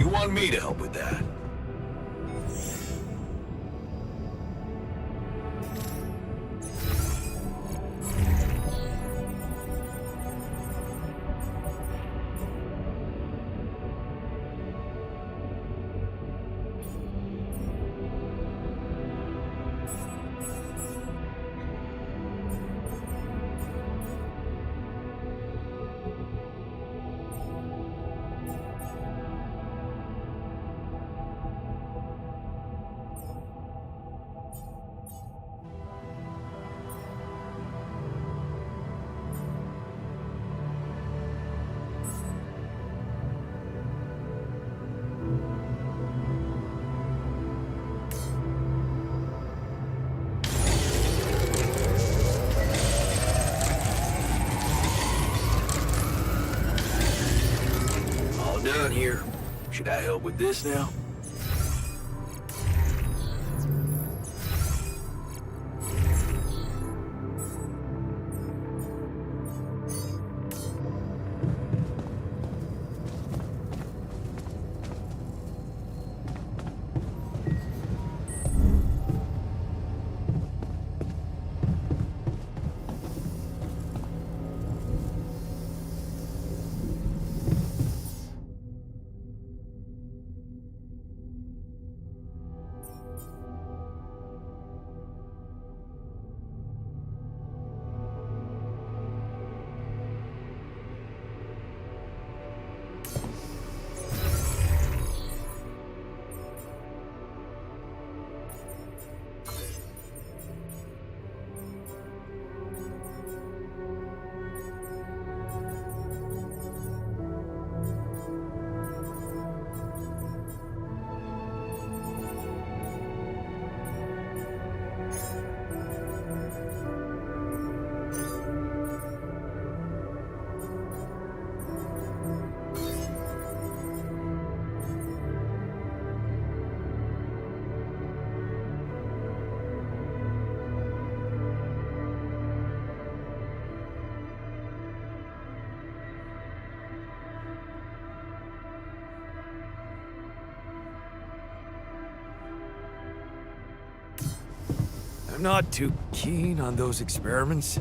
you want me to help with that? Done here. Should I help with this now? I'm not too keen on those experiments.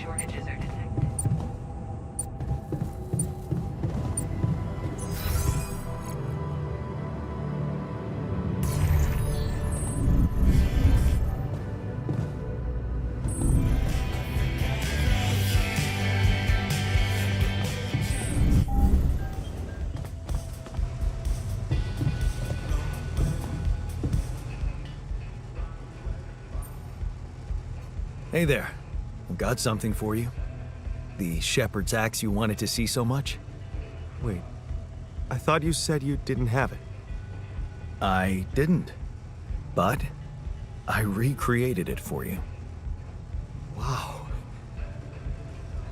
Shortages are detected. Hey there. Got something for you. The shepherd's axe you wanted to see so much? Wait, I thought you said you didn't have it. I didn't. But I recreated it for you. Wow.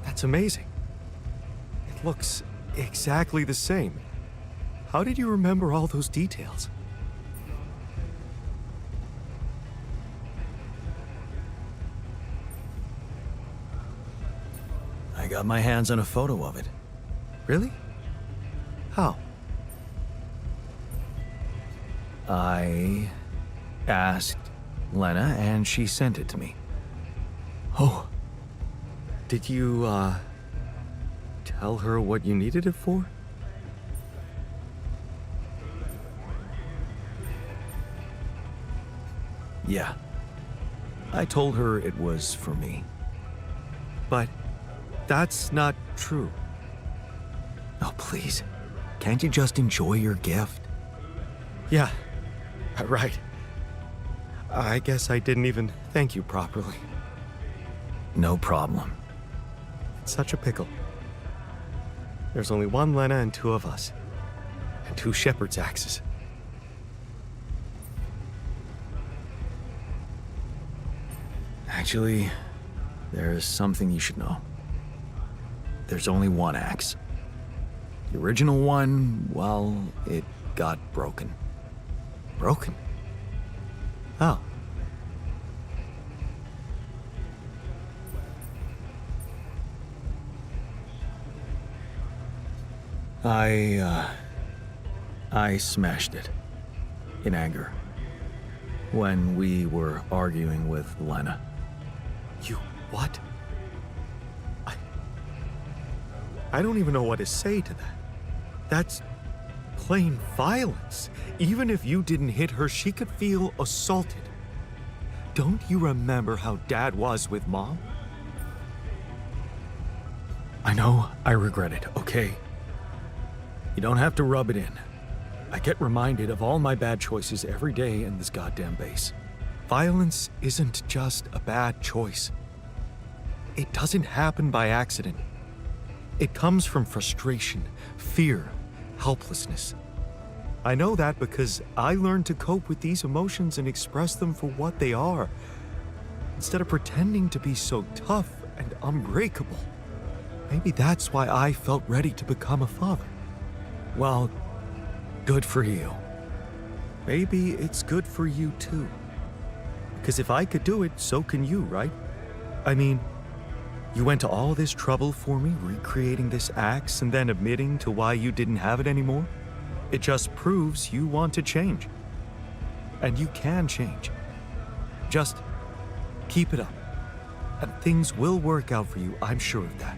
That's amazing. It looks exactly the same. How did you remember all those details? I got my hands on a photo of it. Really? How? I asked Lena and she sent it to me. Oh. Did you, tell her what you needed it for? Yeah. I told her it was for me. But that's not true. Oh, please. Can't you just enjoy your gift? Yeah, right. I guess I didn't even thank you properly. No problem. It's such a pickle. There's only one Lena and two of us. And two shepherd's axes. Actually, there's something you should know. There's only one axe. The original one, well, it got broken. Broken? Oh. I smashed it. In anger. When we were arguing with Lena. You what? I don't even know what to say to that. That's plain violence. Even if you didn't hit her, she could feel assaulted. Don't you remember how Dad was with Mom? I know I regret it, okay? You don't have to rub it in. I get reminded of all my bad choices every day in this goddamn base. Violence isn't just a bad choice. It doesn't happen by accident. It comes from frustration, fear, helplessness. I know that because I learned to cope with these emotions and express them for what they are, instead of pretending to be so tough and unbreakable. Maybe that's why I felt ready to become a father. Well, good for you. Maybe it's good for you too. Because if I could do it, so can you, right? I mean, you went to all this trouble for me, recreating this axe and then admitting to why you didn't have it anymore? It just proves you want to change. And you can change. Just keep it up. And things will work out for you, I'm sure of that.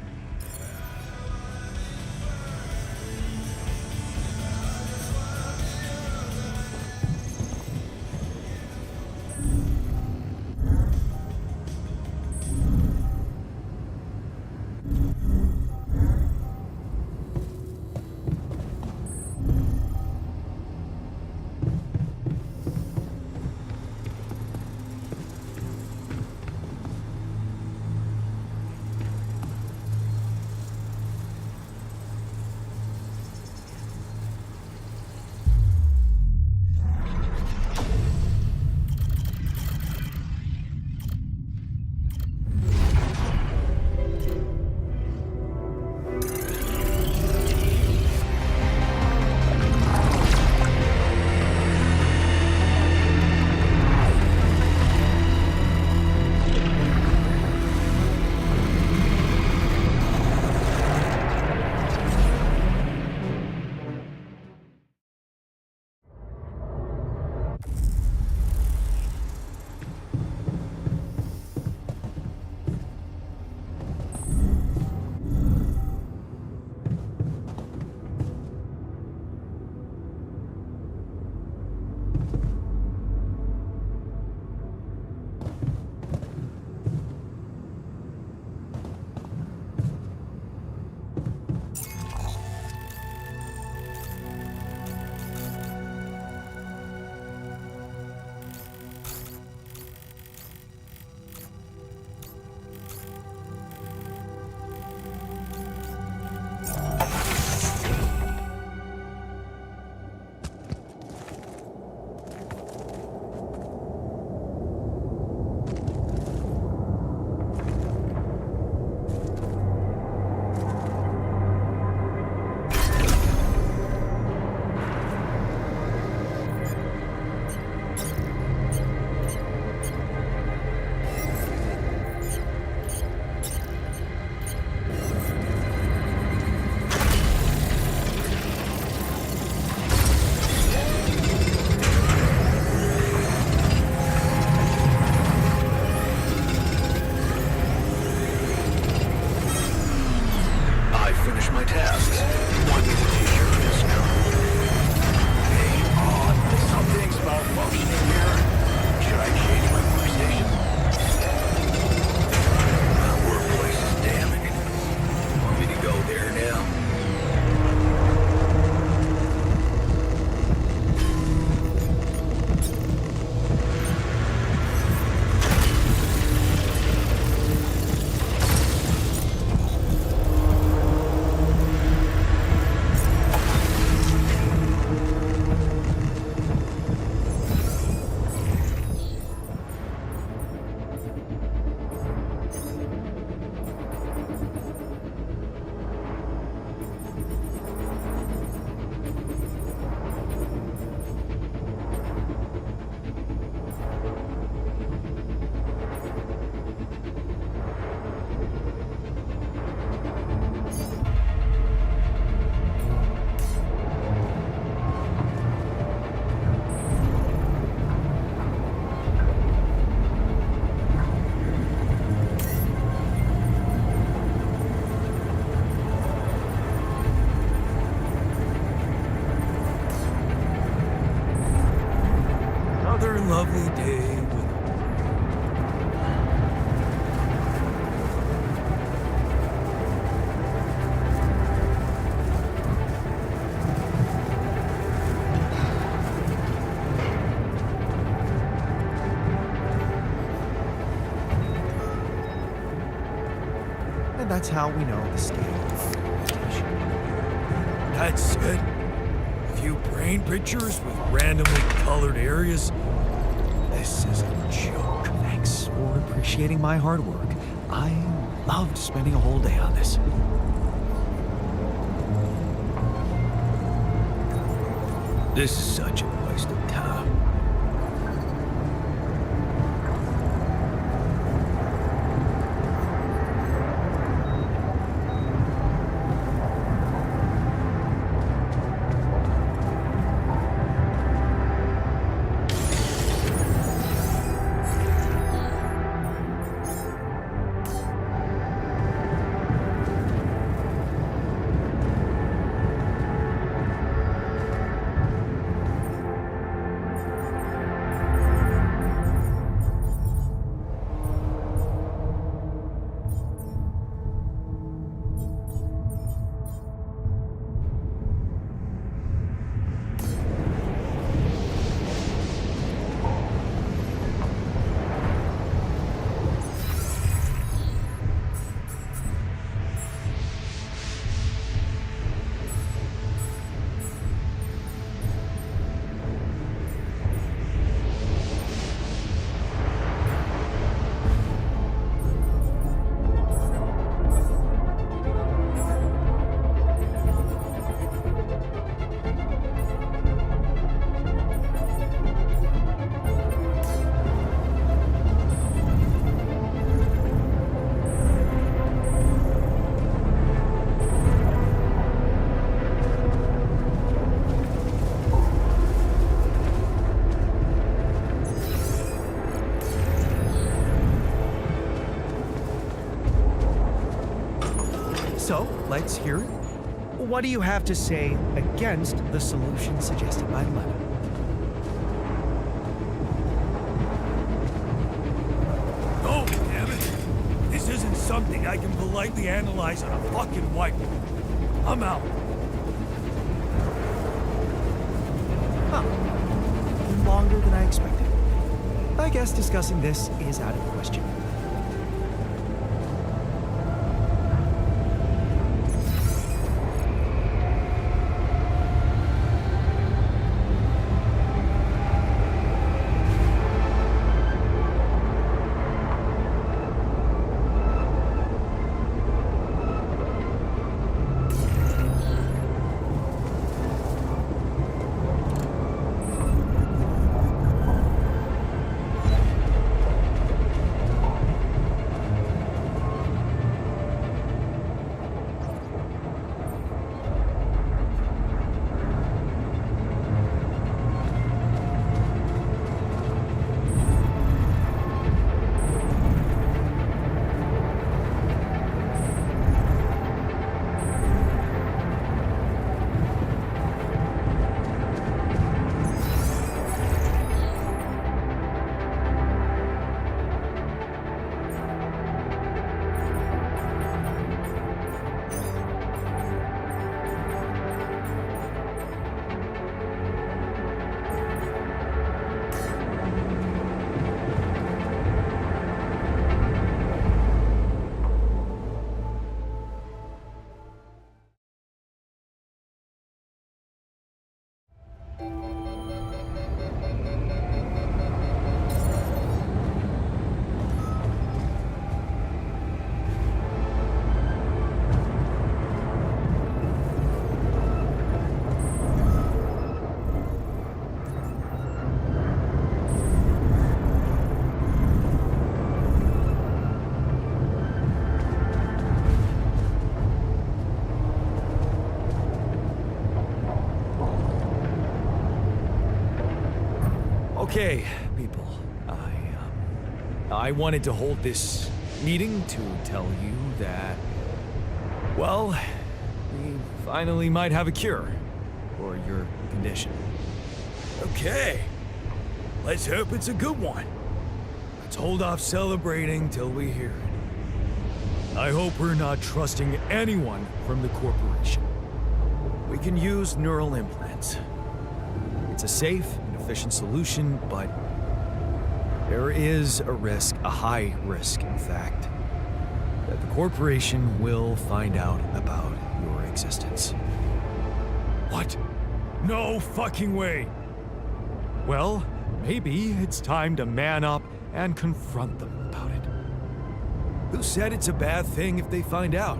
And that's how we know the scale of mutation. That's it? A few brain pictures with randomly colored areas? This is a joke. Thanks for appreciating my hard work. I loved spending a whole day on this. This is such a waste of time. So, let's hear it. What do you have to say against the solution suggested by Lena? Oh, damn it. This isn't something I can politely analyze on a fucking whiteboard. I'm out. Huh. Longer than I expected. I guess discussing this is out of the question. Okay, people. I wanted to hold this meeting to tell you that, well, we finally might have a cure for your condition. Okay. Let's hope it's a good one. Let's hold off celebrating till we hear it. I hope we're not trusting anyone from the corporation. We can use neural implants. It's a safe and efficient solution, but there is a risk, a high risk, in fact, that the corporation will find out about your existence. What? No fucking way! Well, maybe it's time to man up and confront them about it. Who said it's a bad thing if they find out?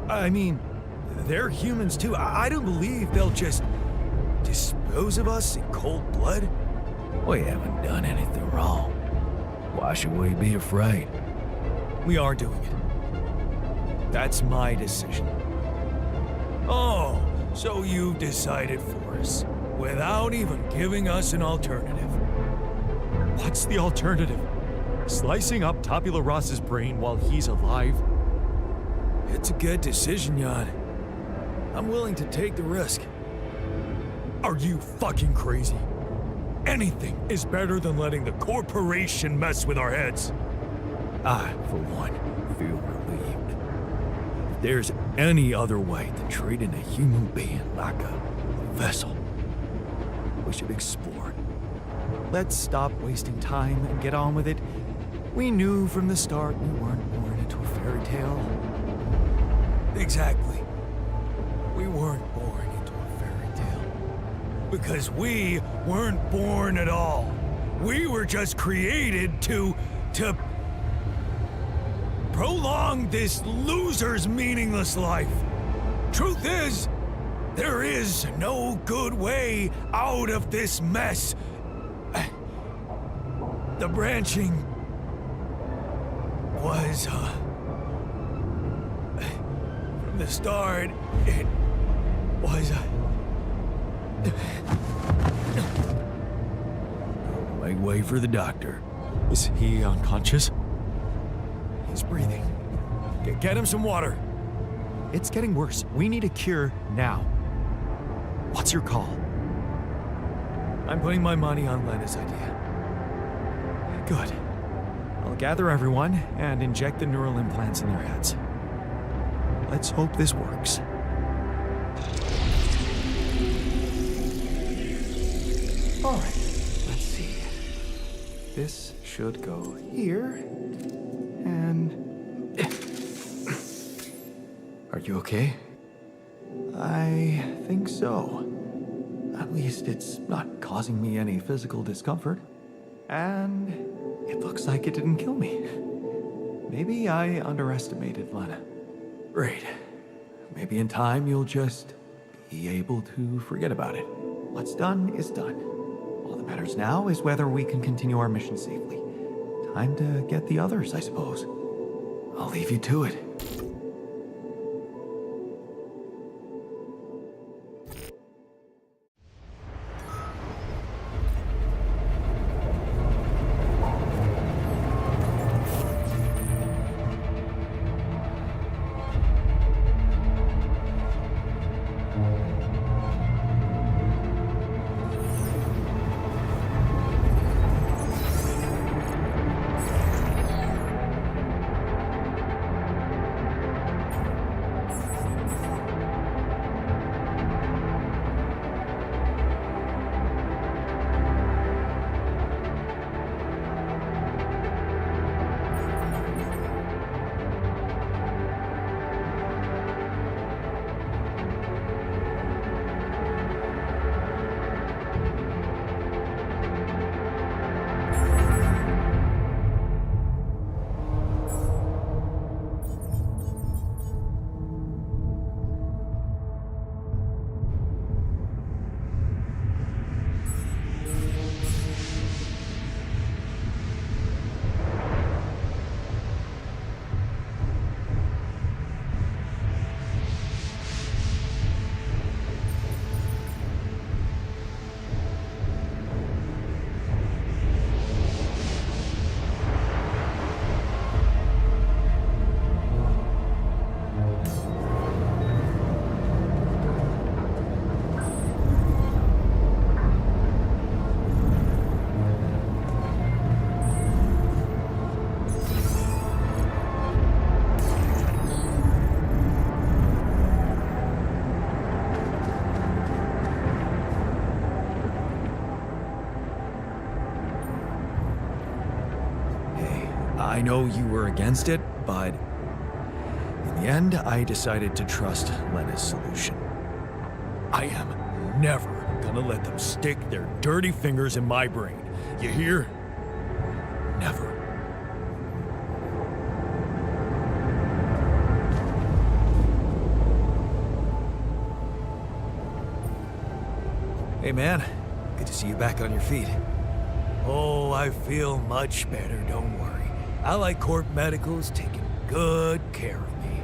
I mean, they're humans too. I don't believe they'll just dispose of us in cold blood. We haven't done anything wrong. Why should we be afraid? We are doing it. That's my decision. Oh, so you've decided for us, without even giving us an alternative. What's the alternative? Slicing up Tabula Rasa's brain while he's alive? It's a good decision, Jan. I'm willing to take the risk. Are you fucking crazy? Anything is better than letting the corporation mess with our heads. I, for one, feel relieved. If there's any other way than treating a human being like a vessel, we should explore it. Let's stop wasting time and get on with it. We knew from the start we weren't born into a fairy tale. Exactly. We weren't born into a fairy tale. Because we weren't born at all. We were just created to prolong this loser's meaningless life. Truth is, there is no good way out of this mess. The branching was, from the start, it was, Make way for the doctor. Is he unconscious? he's breathing. Get him some water. It's getting worse. We need a cure now. What's your call? I'm putting my money on Lena's idea. Good. I'll gather everyone and inject the neural implants in their heads. Let's hope this works. All right, let's see. This should go here. And... Are you okay? I think so. At least it's not causing me any physical discomfort. And it looks like it didn't kill me. Maybe I underestimated Lena. Great. Maybe in time you'll just be able to forget about it. What's done is done. All that matters now is whether we can continue our mission safely. Time to get the others, I suppose. I'll leave you to it. I know you were against it, but the end, I decided to trust Lena's solution. I am never gonna let them stick their dirty fingers in my brain. You hear? Never. Hey man, good to see you back on your feet. Oh, I feel much better, don't worry. Allied Corp Medical's taking good care of me.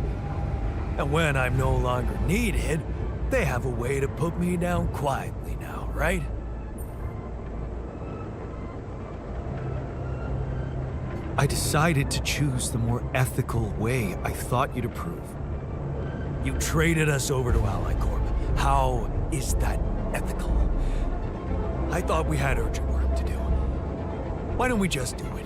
And when I'm no longer needed, they have a way to put me down quietly now, right? I decided to choose the more ethical way I thought you'd approve. You traded us over to Allied Corp. How is that ethical? I thought we had urgent work to do. Why don't we just do it?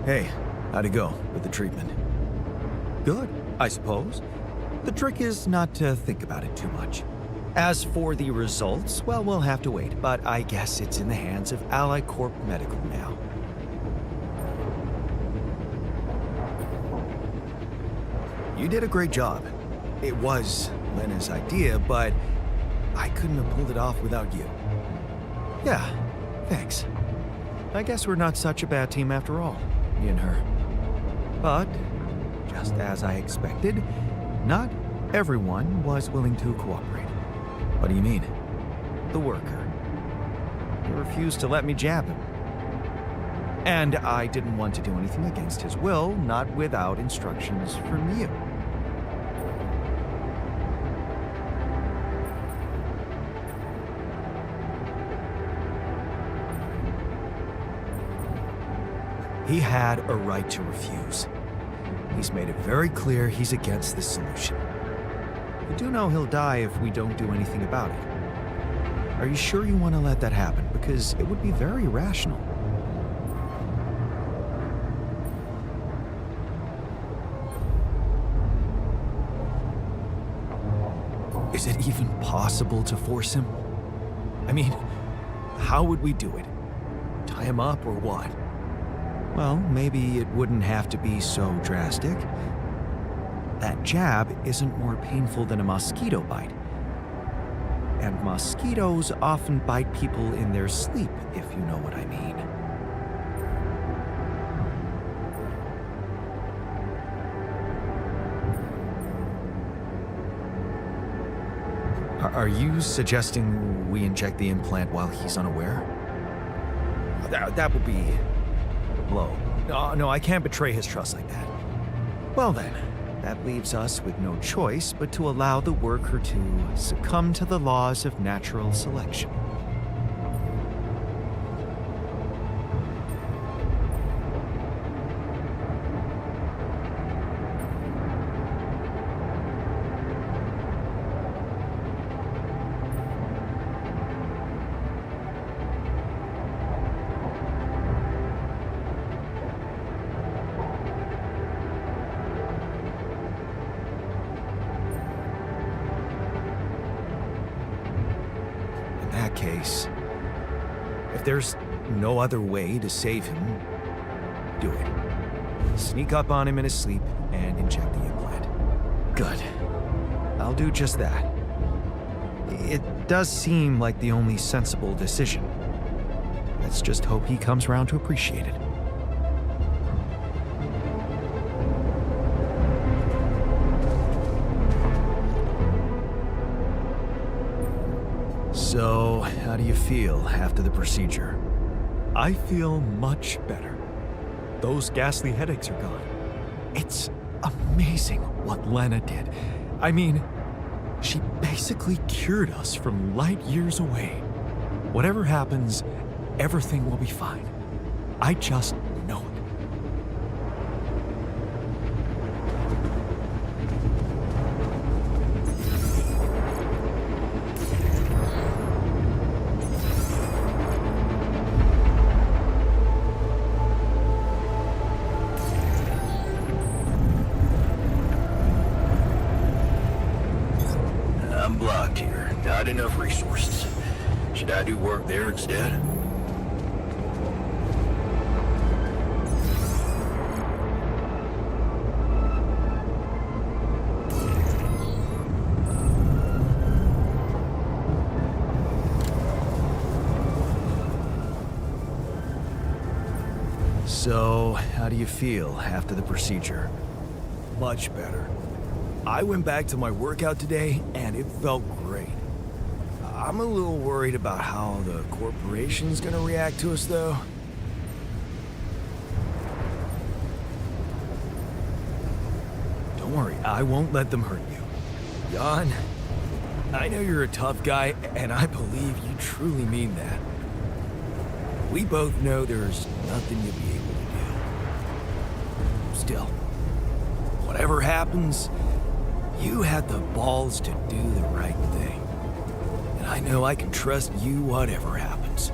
Hey, how'd it go with the treatment? Good, I suppose. The trick is not to think about it too much. As for the results, well, we'll have to wait, but I guess it's in the hands of Allied Corp Medical now. You did a great job. It was Lena's idea, but I couldn't have pulled it off without you. Yeah, thanks. I guess we're not such a bad team after all, me and her. But, just as I expected, not everyone was willing to cooperate. What do you mean? The worker. He refused to let me jab him. And I didn't want to do anything against his will, not without instructions from you. He had a right to refuse. He's made it very clear he's against this solution. You do know he'll die if we don't do anything about it. Are you sure you want to let that happen? Because it would be very irrational. Is it even possible to force him? I mean, how would we do it? Tie him up or what? Well, maybe it wouldn't have to be so drastic. That jab isn't more painful than a mosquito bite. And mosquitoes often bite people in their sleep, if you know what I mean. Are you suggesting we inject the implant while he's unaware? That would be low. No, I can't betray his trust like that. Well then, that leaves us with no choice but to allow the worker to succumb to the laws of natural selection. Case, if there's no other way to save him, do it. Sneak up on him in his sleep and inject the implant. Good. I'll do just that. It does seem like the only sensible decision. Let's just hope he comes around to appreciate it. So, how do you feel after the procedure? I feel much better. Those ghastly headaches are gone. It's amazing what Lena did. I mean, she basically cured us from light years away. Whatever happens, everything will be fine. I just know it. quite enough resources. Should I do work there instead? So, how do you feel after the procedure? Much better. I went back to my workout today, and it felt great. I'm a little worried about how the corporation's gonna react to us, though. Don't worry, I won't let them hurt you. Jan, I know you're a tough guy, and I believe you truly mean that. We both know there's nothing you'll be able to do. Still, whatever happens, you had the balls to do the right thing. And I know I can trust you whatever happens.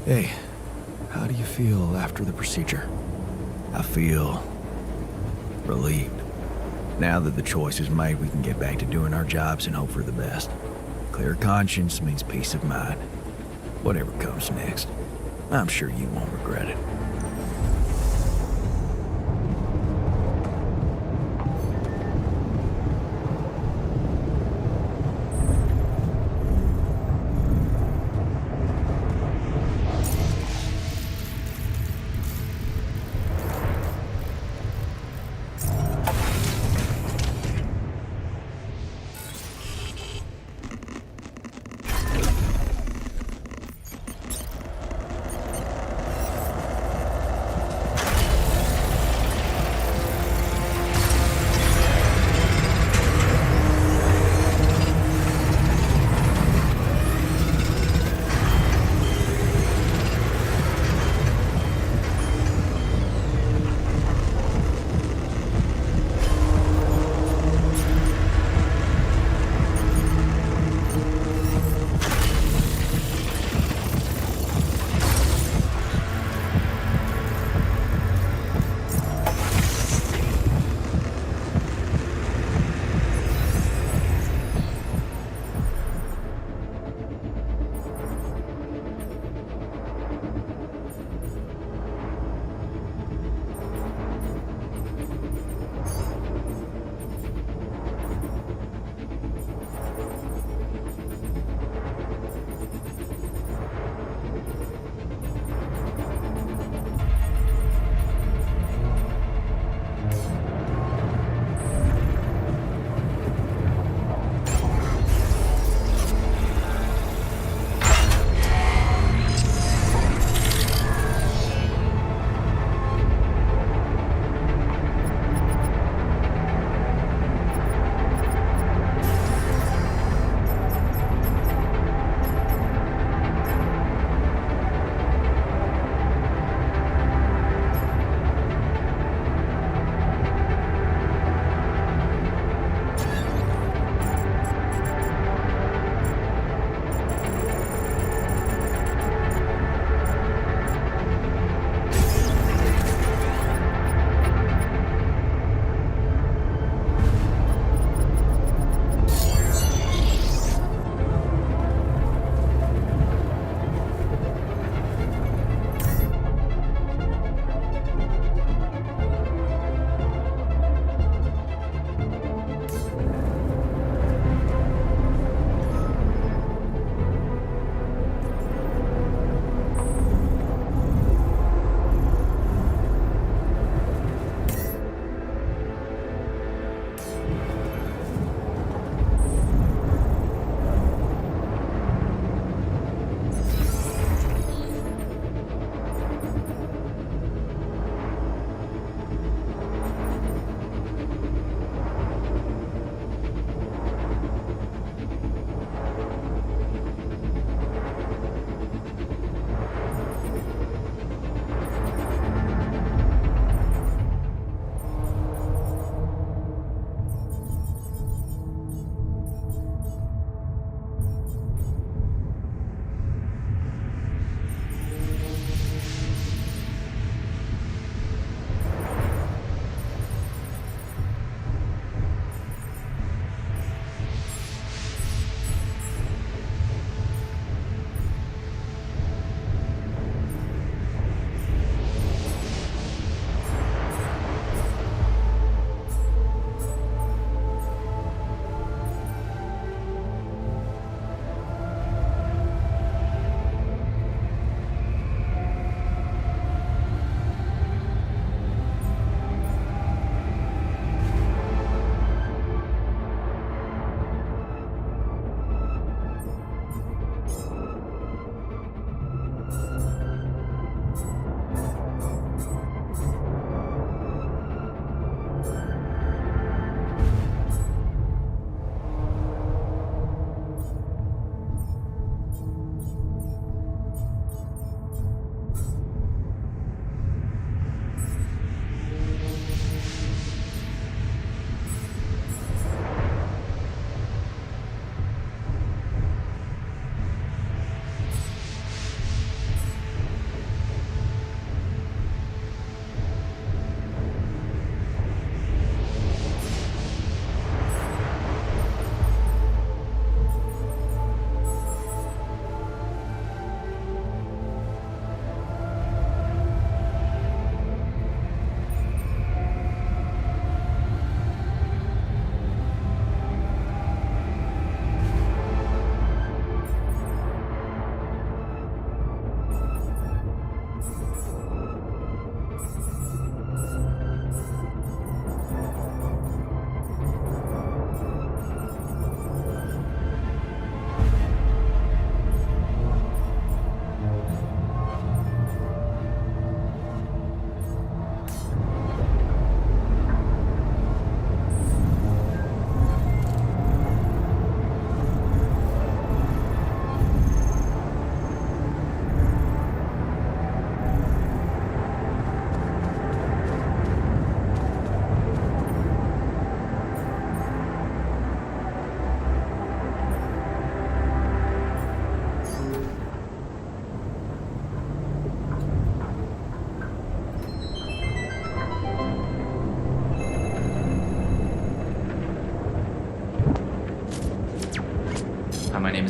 Hey, how do you feel after the procedure? I feel relieved. Now that the choice is made, we can get back to doing our jobs and hope for the best. Clear conscience means peace of mind. Whatever comes next, I'm sure you won't regret it.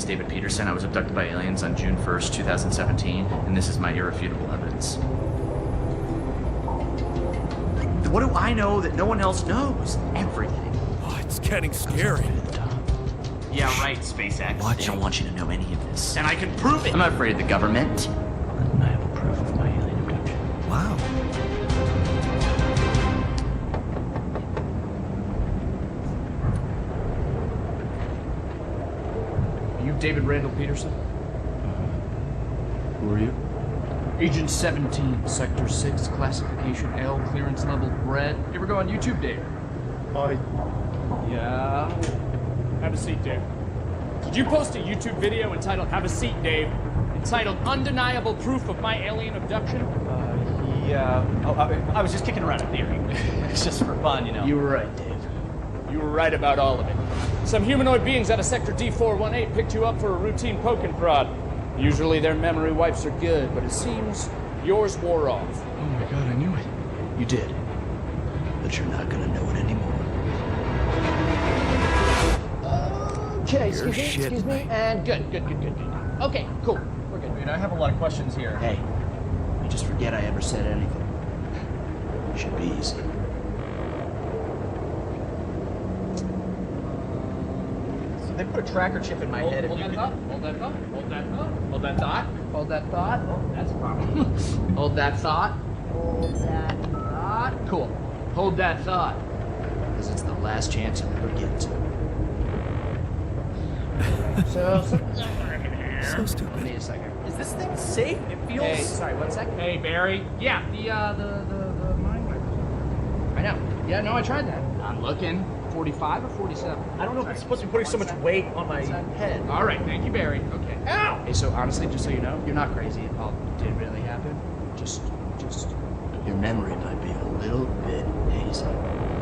is David Peterson. I was abducted by aliens on June 1st, 2017, and this is my irrefutable evidence. What do I know that no one else knows? Everything. Oh, it's getting scary. Yeah, right, SpaceX. Watch They don't it. want you to know any of this. And I can prove it! I'm not afraid of the government. Undeniable proof of my alien abduction. Wow. Are you David Randall Peterson? Who are you? Agent 17, Sector 6, Classification L, Clearance Level Red. You ever go on YouTube, Dave? Yeah. Have a seat, Dave. Did you post a YouTube video entitled Have a Seat, Dave? Entitled Undeniable Proof of My Alien Abduction? Yeah. Oh, I was just kicking around a theory. It's just for fun, you know. You were right, Dave. You were right about all of it. Some humanoid beings out of Sector D0.26 picked you up for a routine poke and prod. Usually their memory wipes are good, but it seems yours wore off. Oh my god, I knew it. You did. But you're not gonna know it anymore. Okay, You're shitting me. and good. Okay, cool. We're good. Wait, I have a lot of questions here. Hey, you just forget I ever said anything. It should be easy. So they put a tracker chip in my head. Hold if you that could- thought. Hold that thought. Hold that thought. Hold that thought. Hold that thought. Oh, that's a problem. Hold that thought. Hold that thought. Cool. Hold that thought. Because it's the last chance you'll ever get to. So So Give stupid. me a second. Is this thing safe? It feels. Hey, sorry, 1 second. Hey, Barry. Yeah, the mind wipe. I know. Yeah, no, I tried that. I'm looking. 45 or 47? I don't know if it's supposed to be putting so much weight on my head. All right, thank you, Barry. Okay. Ow! Hey, so honestly, just so you know, you're not crazy. It all did really happen. Just. Your memory might be a little bit hazy.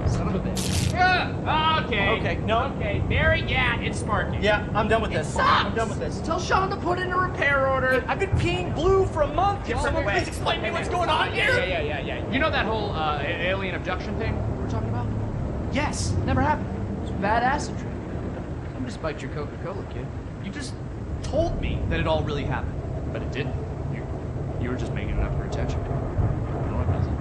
Son of a bitch. Yeah. Okay. Okay, no. Okay, Barry. Yeah, it's sparking. Yeah, I'm done with It this. sucks. I'm done with this. Tell Sean to put in a repair order. I've been peeing blue for a month. Can someone please explain to me what's going on here? Yeah. You know that whole alien abduction thing we were talking about? Yes. Never happened. It's a bad acid trip. Somebody spiked your Coca-Cola, kid. You just told me that it all really happened. But it didn't. You were just making it up for attention. No, it wasn't.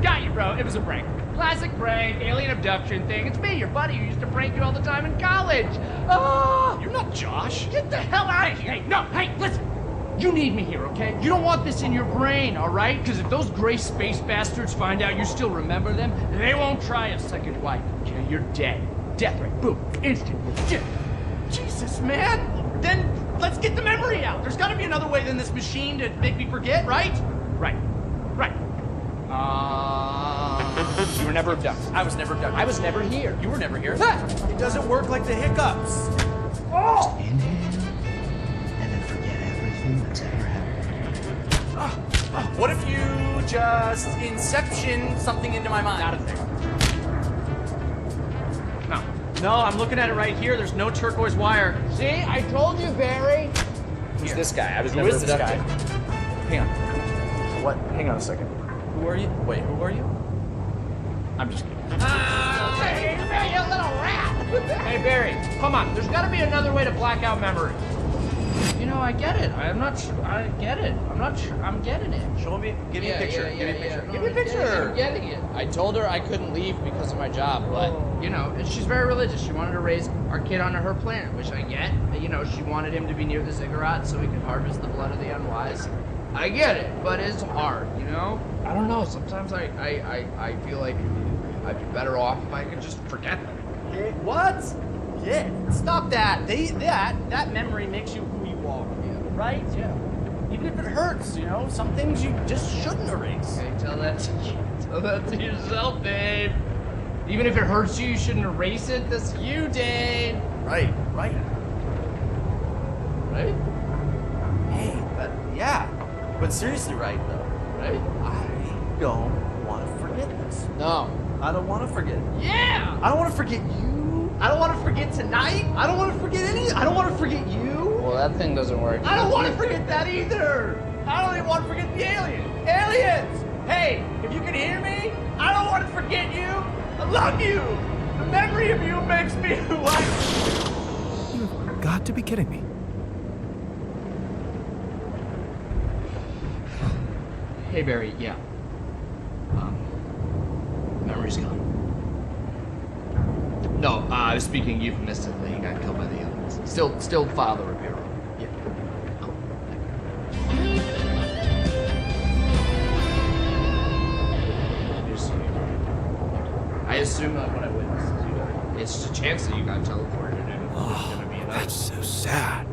Got you, bro. It was a prank. Classic prank, alien abduction thing. It's me, your buddy, who used to prank you all the time in college. Oh, You're not Josh. get the hell out of here! Hey, listen. You need me here, okay? You don't want this in your brain, all right? Because if those gray space bastards find out you still remember them, they won't try a second wipe. Okay, you're dead. Death right. Boom. Instant. Dead. Jesus, man. Then let's get the memory out. There's got to be another way than this machine to make me forget, right? Right. You were never abducted. I was never done. I was never here. You were never here. It doesn't work like the hiccups. Oh! Inhale, and then forget everything that's ever happened. What if you just inception something into my mind? Not a thing. No, I'm looking at it right here. There's no turquoise wire. See, I told you, Barry. Who's this guy? I was never is this abducted. Hang on. What? Hang on a second. Who are you? Wait, who are you? I'm just kidding. Hey, you little rat! Hey, Barry, come on. There's got to be another way to black out memory. You know, I get it. I get it. I'm not sure. I'm getting it. Show me. Give me a picture. Give me a picture. Give me a I'm picture. getting it. I told her I couldn't leave because of my job, but, you know, and she's very religious. She wanted to raise our kid on her planet, which I get. You know, she wanted him to be near the ziggurat so he could harvest the blood of the unwise. I get it, but it's hard, you know? I don't know. Sometimes I feel like I'd be better off if I could just forget them. What? Yeah. Stop that. That memory makes you who you are. Yeah. Right? Yeah. Even if it hurts, you know, some things you just shouldn't erase. Okay, tell that to yourself, Dave. Even if it hurts you, you shouldn't erase it. That's you, Dave. Right. Right? Hey, yeah. But seriously, right though. Right? I don't want to forget this. No. I don't want to forget it. Yeah! I don't want to forget you. I don't want to forget tonight. I don't want to forget I don't want to forget you. Well, that thing doesn't work. I don't want to forget that either. I don't even want to forget the alien. Aliens! Hey, if you can hear me, I don't want to forget you. I love you. The memory of you makes me who I am. got to be kidding me. Hey, Barry, yeah. Memory's gone. No, I was speaking euphemistically. He got killed by the aliens. Still file the repair order. Yeah. Cool. I assume that what I witnessed is you got. It's just a chance that you got teleported and it's gonna be enough. That's so sad.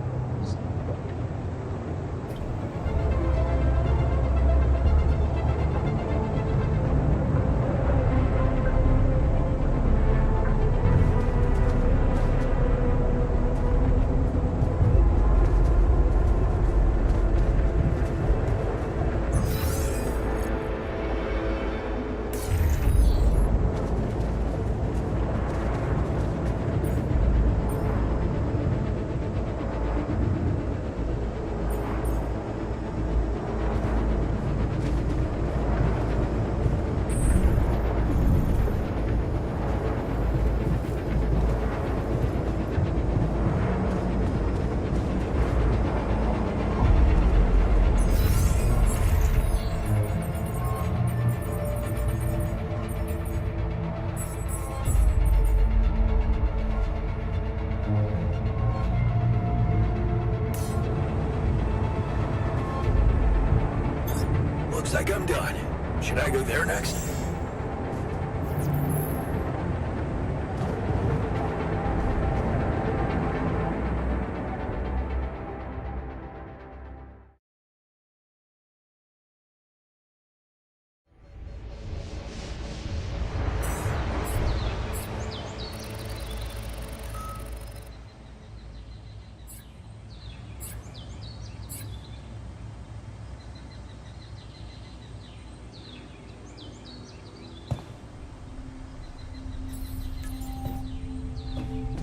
Looks like I'm done. Should I go there next?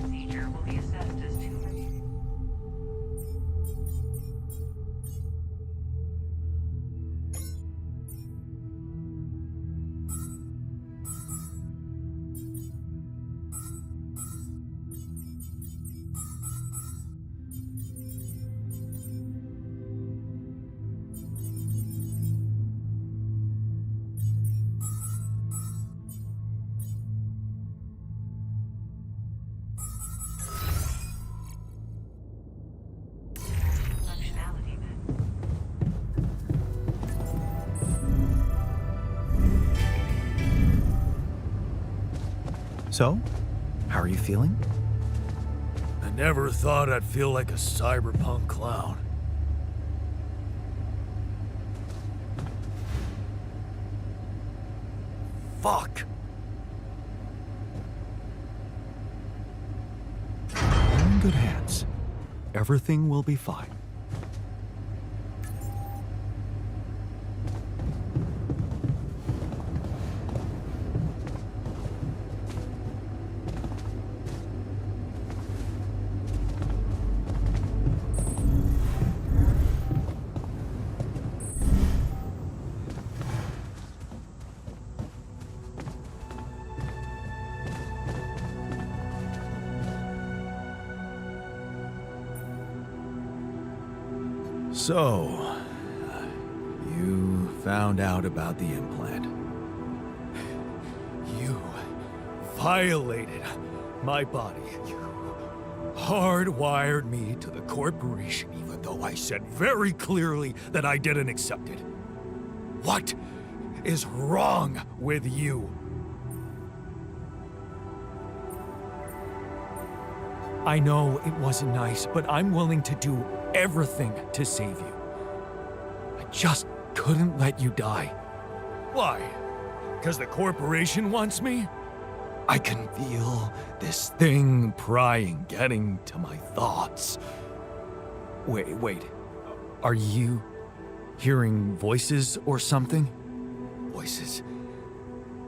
Procedure will be assessed as 2 minutes. Functionality met. So, how are you feeling? I never thought I'd feel like a cyberpunk clown. Fuck! You're in good hands. Everything will be fine. So, you found out about the implant. You violated my body. You hardwired me to the corporation, even though I said very clearly that I didn't accept it. What is wrong with you? I know it wasn't nice, but I'm willing to do everything to save you. I just couldn't let you die. Why? Because the corporation wants me? I can feel this thing prying, getting to my thoughts. Wait. Are you hearing voices or something? Voices,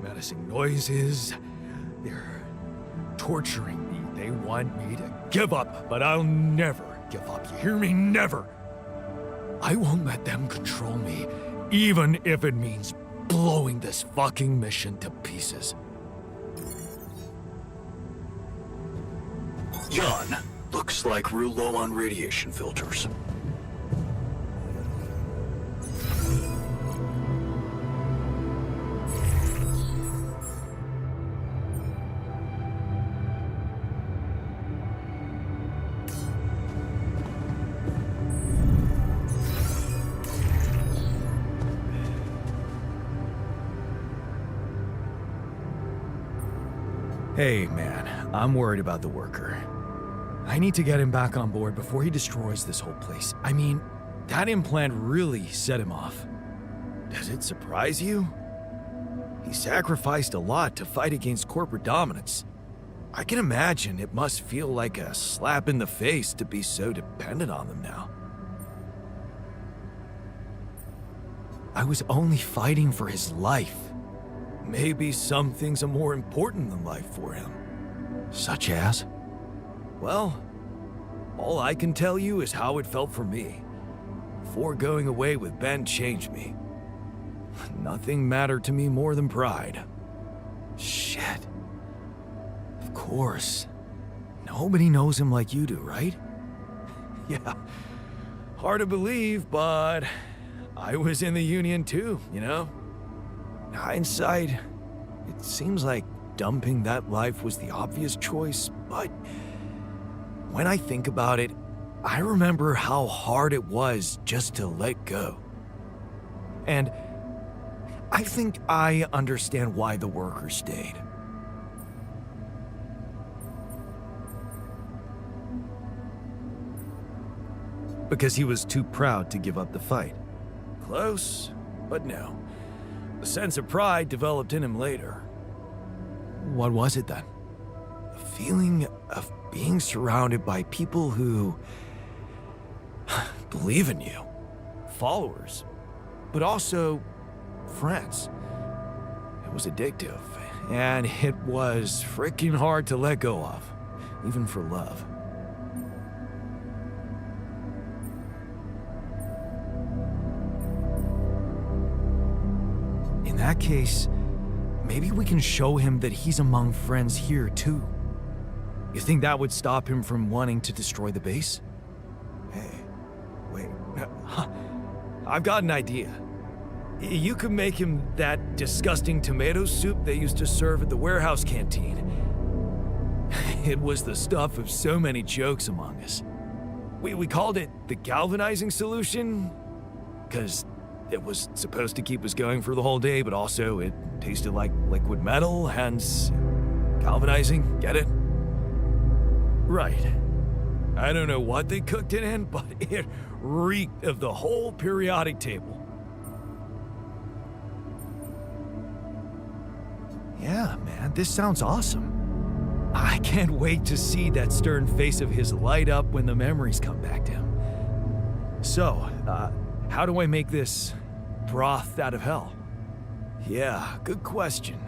menacing noises. They're torturing me. They want me to give up, but I'll never give up. You hear me? Never. I won't let them control me, even if it means blowing this fucking mission to pieces. John, Looks like real low on radiation filters. Hey, man, I'm worried about the worker. I need to get him back on board before he destroys this whole place. I mean, that implant really set him off. Does it surprise you? He sacrificed a lot to fight against corporate dominance. I can imagine it must feel like a slap in the face to be so dependent on them now. I was only fighting for his life. Maybe some things are more important than life for him. Such as? Well, all I can tell you is how it felt for me. Before going away with Ben changed me. Nothing mattered to me more than pride. Shit. Of course. Nobody knows him like you do, right? Yeah, hard to believe, but I was in the Union too, you know? In hindsight, it seems like dumping that life was the obvious choice, but when I think about it, I remember how hard it was just to let go. And I think I understand why the worker stayed. Because he was too proud to give up the fight. Close, but no. The sense of pride developed in him later. What was it then? A feeling of being surrounded by people who believe in you. Followers. But also friends. It was addictive. And it was freaking hard to let go of. Even for love. In that case, maybe we can show him that he's among friends here too. You think that would stop him from wanting to destroy the base? Hey, wait. I've got an idea. You could make him that disgusting tomato soup they used to serve at the warehouse canteen. It was the stuff of so many jokes among us. We called it the galvanizing solution, because it was supposed to keep us going for the whole day, but also it tasted like liquid metal, hence galvanizing, get it? Right. I don't know what they cooked it in, but it reeked of the whole periodic table. Yeah, man, this sounds awesome. I can't wait to see that stern face of his light up when the memories come back to him. So, how do I make this broth out of hell? Yeah, good question.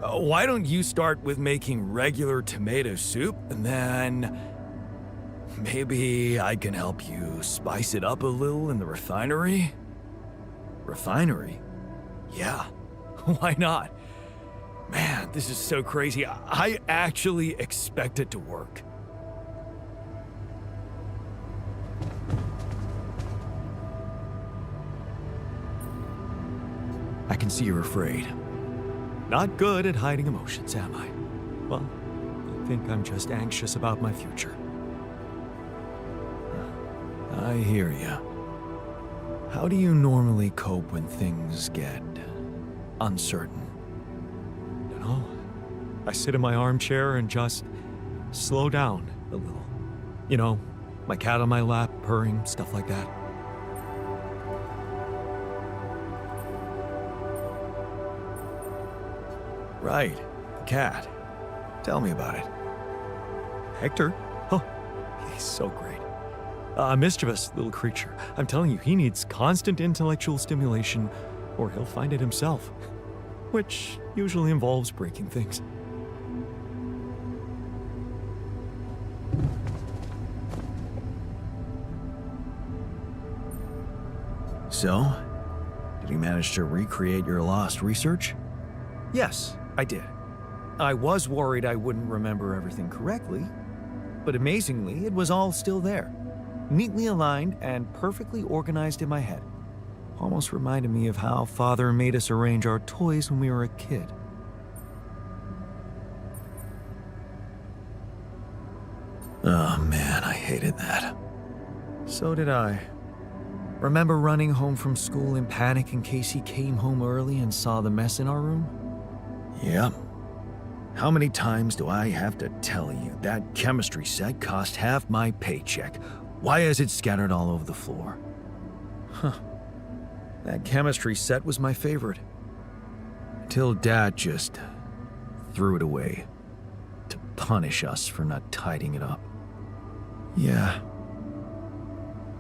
Why don't you start with making regular tomato soup, and then maybe I can help you spice it up a little in the refinery? Refinery? Yeah, why not? Man, this is so crazy. I actually expect it to work. I can see you're afraid. Not good at hiding emotions, am I? Well, I think I'm just anxious about my future. I hear ya. How do you normally cope when things get uncertain? Dunno. I sit in my armchair and just slow down a little. You know, my cat on my lap, purring, stuff like that. Right, the cat. Tell me about it. Hector? Oh, he's so great. A mischievous little creature. I'm telling you, he needs constant intellectual stimulation, or he'll find it himself. Which usually involves breaking things. So, did you manage to recreate your lost research? Yes, I did. I was worried I wouldn't remember everything correctly, But amazingly, it was all still there, neatly aligned and perfectly organized in my head. Almost reminded me of how Father made us arrange our toys when we were a kid. Oh man, I hated that. So did I. Remember running home from school in panic in case he came home early and saw the mess in our room? Yep. How many times do I have to tell you that chemistry set cost half my paycheck? Why is it scattered all over the floor? Huh. That chemistry set was my favorite. Until Dad just threw it away to punish us for not tidying it up. Yeah.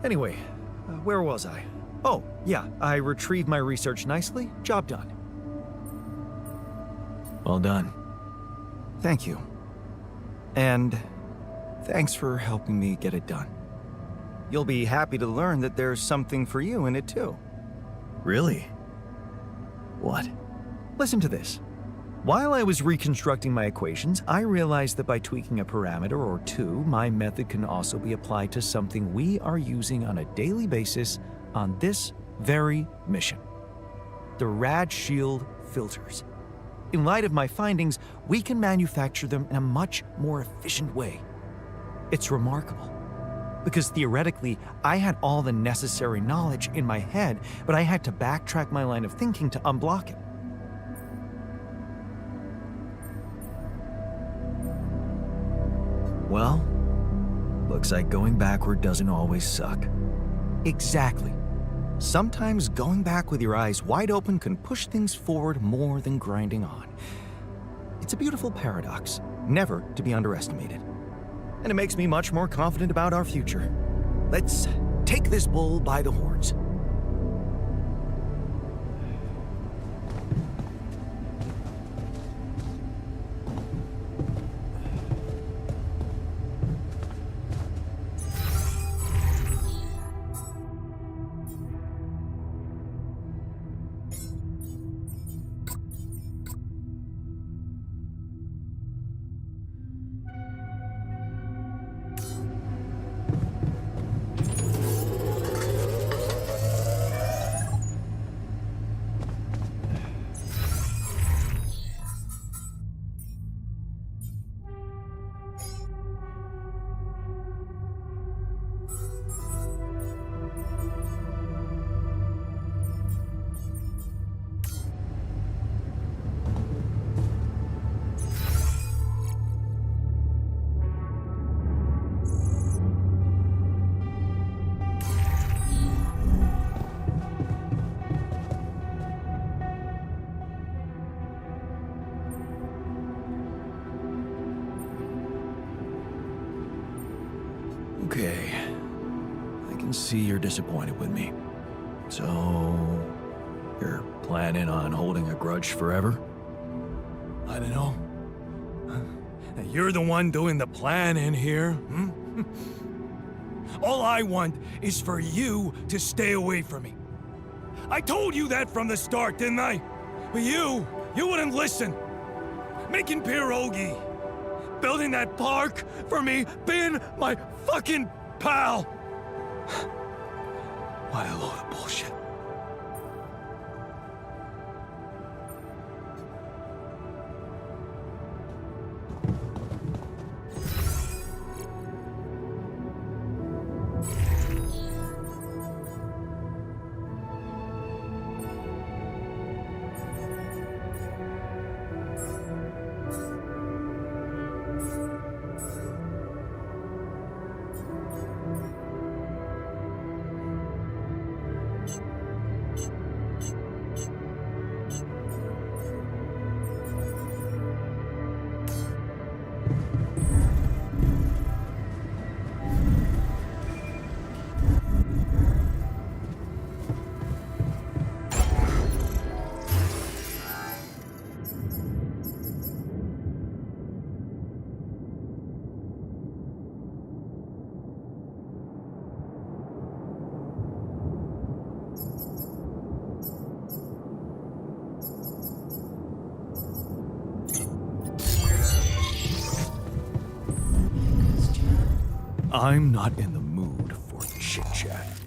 Anyway, where was I? Oh, yeah, I retrieved my research nicely. Job done. Well done. Thank you. And thanks for helping me get it done. You'll be happy to learn that there's something for you in it too. Really? What? Listen to this. While I was reconstructing my equations, I realized that by tweaking a parameter or two, my method can also be applied to something we are using on a daily basis on this very mission. The Rad Shield filters. In light of my findings, we can manufacture them in a much more efficient way. It's remarkable. Because theoretically, I had all the necessary knowledge in my head, but I had to backtrack my line of thinking to unblock it. Well, looks like going backward doesn't always suck. Exactly. Sometimes going back with your eyes wide open can push things forward more than grinding on. It's a beautiful paradox, never to be underestimated. And it makes me much more confident about our future. Let's take this bull by the horns. Okay. I can see you're disappointed with me. So, you're planning on holding a grudge forever? I don't know. You're the one doing the planning here. All I want is for you to stay away from me. I told you that from the start, didn't I? But you wouldn't listen. Making pierogi, building that park for me, being my fucking pal. What a load of bullshit. I'm not in the mood for chit-chat.